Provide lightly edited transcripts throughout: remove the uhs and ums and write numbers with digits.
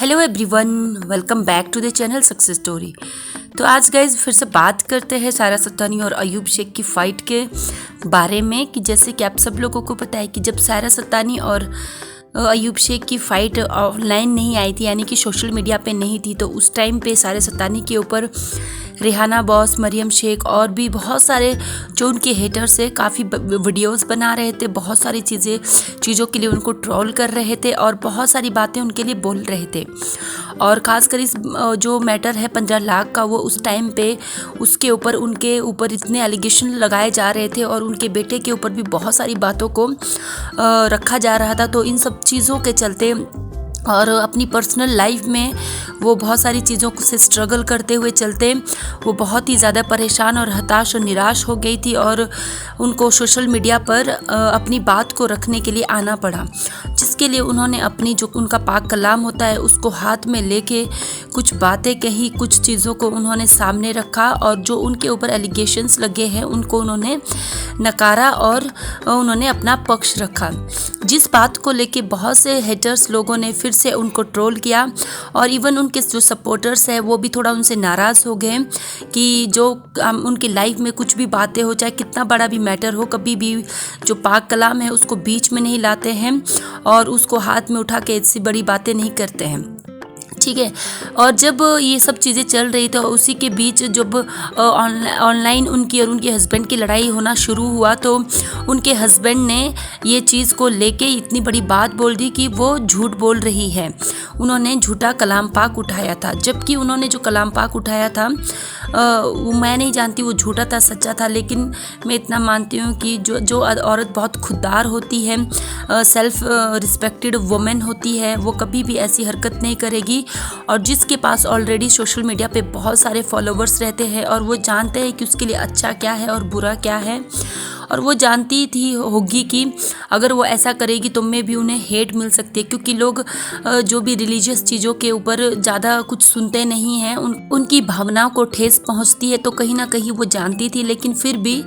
Hello everyone, welcome back to the channel success story. तो आज guys फिर से बात करते हैं सारा सत्तानी और अयूब शेख की फ़ाइट के बारे में। कि जैसे कि आप सब लोगों को पता है कि जब सारा सत्तानी और अयूब शेख की फ़ाइट ऑनलाइन नहीं आई थी, यानी कि सोशल मीडिया पे नहीं थी, तो उस टाइम पे सारा सत्तानी के ऊपर रेहाना बॉस, मरियम शेख और भी बहुत सारे जो उनके हेटर्स है काफ़ी वीडियोस बना रहे थे, बहुत सारी चीज़ों के लिए उनको ट्रोल कर रहे थे और बहुत सारी बातें उनके लिए बोल रहे थे। और ख़ासकर इस जो मैटर है 15 लाख का, वो उस टाइम पे उसके ऊपर उनके ऊपर इतने एलिगेशन लगाए जा रहे थे और उनके बेटे के ऊपर भी बहुत सारी बातों को रखा जा रहा था। तो इन सब चीज़ों के चलते और अपनी पर्सनल लाइफ में वो बहुत सारी चीज़ों से स्ट्रगल करते हुए चलते वो बहुत ही ज़्यादा परेशान और हताश और निराश हो गई थी और उनको सोशल मीडिया पर अपनी बात को रखने के लिए आना पड़ा, जिसके लिए उन्होंने अपनी जो उनका पाक कलाम होता है उसको हाथ में लेके कुछ बातें कही, कुछ चीज़ों को उन्होंने सामने रखा और जो उनके ऊपर एलिगेशंस लगे हैं उनको उन्होंने नकारा और उन्होंने अपना पक्ष रखा। जिस बात को लेके बहुत से हेटर्स लोगों ने फिर से उनको ट्रोल किया और इवन उनके जो सपोर्टर्स हैं वो भी थोड़ा उनसे नाराज़ हो गए कि जो उनकी लाइफ में कुछ भी बातें हो, चाहे कितना बड़ा भी मैटर हो, कभी भी जो पाक कलाम है उसको बीच में नहीं लाते हैं और उसको हाथ में उठा के ऐसी बड़ी बातें नहीं करते हैं, ठीक है। और जब ये सब चीज़ें चल रही तो उसी के बीच जब ऑनलाइन उनकी और उनके हस्बैंड की लड़ाई होना शुरू हुआ तो उनके हस्बैंड ने ये चीज़ को लेके इतनी बड़ी बात बोल दी कि वो झूठ बोल रही है, उन्होंने झूठा कलाम पाक उठाया था। जबकि उन्होंने जो कलाम पाक उठाया था मैं नहीं जानती वो झूठा था सच्चा था, लेकिन मैं इतना मानती हूँ कि जो औरत बहुत खुददार होती है, सेल्फ रिस्पेक्टेड वुमेन होती है, वो कभी भी ऐसी हरकत नहीं करेगी। और जिसके पास ऑलरेडी सोशल मीडिया पे बहुत सारे फॉलोवर्स रहते हैं और वो जानते हैं कि उसके लिए अच्छा क्या है और बुरा क्या है, और वो जानती थी होगी कि अगर वो ऐसा करेगी तो में भी उन्हें हेट मिल सकती है, क्योंकि लोग जो भी रिलीजियस चीज़ों के ऊपर ज़्यादा कुछ सुनते नहीं हैं, उनकी भावनाओं को ठेस पहुंचती है। तो कहीं ना कहीं वो जानती थी, लेकिन फिर भी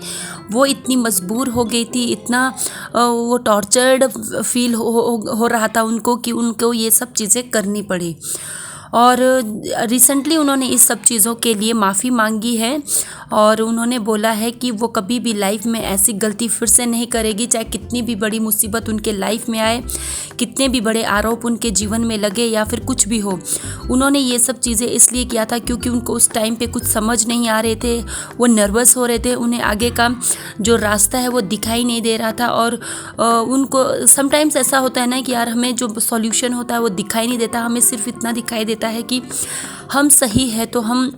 वो इतनी मजबूर हो गई थी, इतना वो टॉर्चर्ड फील हो रहा था उनको कि उनको ये सब चीज़ें करनी पड़ी। और रिसेंटली उन्होंने इस सब चीज़ों के लिए माफ़ी मांगी है और उन्होंने बोला है कि वो कभी भी लाइफ में ऐसी गलती फिर से नहीं करेगी, चाहे कितनी भी बड़ी मुसीबत उनके लाइफ में आए, कितने भी बड़े आरोप उनके जीवन में लगे या फिर कुछ भी हो। उन्होंने ये सब चीज़ें इसलिए किया था क्योंकि उनको उस टाइम पे कुछ समझ नहीं आ रहे थे, वो नर्वस हो रहे थे, उन्हें आगे का जो रास्ता है वो दिखाई नहीं दे रहा था। और उनको समटाइम्स ऐसा होता है ना कि यार हमें जो सॉल्यूशन होता है वो दिखाई नहीं देता, हमें सिर्फ इतना दिखाई देता है कि हम सही है तो हम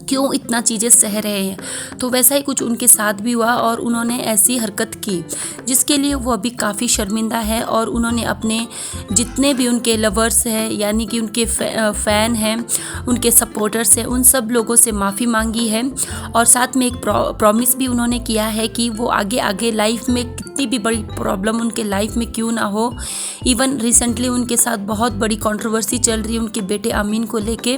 क्यों इतना चीज़ें सह रहे हैं। तो वैसा ही कुछ उनके साथ भी हुआ और उन्होंने ऐसी हरकत की जिसके लिए वो अभी काफ़ी शर्मिंदा है। और उन्होंने अपने जितने भी उनके लवर्स हैं, यानी कि उनके फ़ैन हैं, उनके सपोर्टर्स हैं, उन सब लोगों से माफ़ी मांगी है और साथ में एक प्रॉमिस भी उन्होंने किया है कि वो आगे लाइफ में कितनी भी बड़ी प्रॉब्लम उनके लाइफ में क्यों ना हो। इवन रिसेंटली उनके साथ बहुत बड़ी कंट्रोवर्सी चल रही है उनके बेटे आमीन को लेके,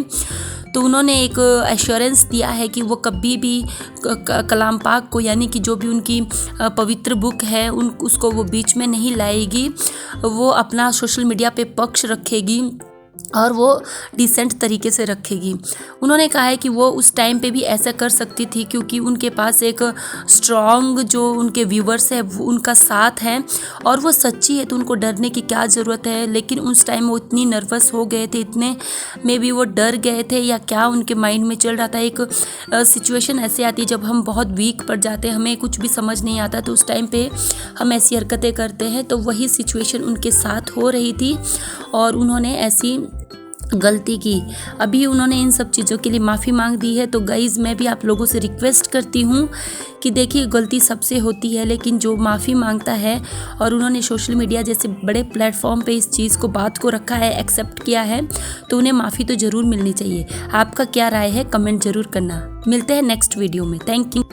तो उन्होंने एक एश्योरेंस दिया है कि वो कभी भी कलाम पाक को, यानी कि जो भी उनकी पवित्र बुक है उसको वो बीच में नहीं लाएगी, वो अपना सोशल मीडिया पे पक्ष रखेगी और वो डिसेंट तरीके से रखेगी। उन्होंने कहा है कि वो उस टाइम पे भी ऐसा कर सकती थी क्योंकि उनके पास एक स्ट्रॉन्ग जो उनके व्यूवर्स है वो उनका साथ है और वो सच्ची है, तो उनको डरने की क्या ज़रूरत है। लेकिन उस टाइम वो इतनी नर्वस हो गए थे, इतने मे बी वो डर गए थे या क्या उनके माइंड में चल रहा था। एक सिचुएशन ऐसे आती है जब हम बहुत वीक पड़ जाते हैं, हमें कुछ भी समझ नहीं आता, तो उस टाइम पे हम ऐसी हरकतें करते हैं। तो वही सिचुएशन उनके साथ हो रही थी और उन्होंने ऐसी गलती की। अभी उन्होंने इन सब चीज़ों के लिए माफ़ी मांग दी है। तो गाइज़ मैं भी आप लोगों से रिक्वेस्ट करती हूँ कि देखिए गलती सबसे होती है, लेकिन जो माफ़ी मांगता है और उन्होंने सोशल मीडिया जैसे बड़े प्लेटफॉर्म पे इस चीज़ को बात को रखा है, एक्सेप्ट किया है, तो उन्हें माफ़ी तो ज़रूर मिलनी चाहिए। आपका क्या राय है कमेंट ज़रूर करना। मिलते हैं नेक्स्ट वीडियो में। Thank you.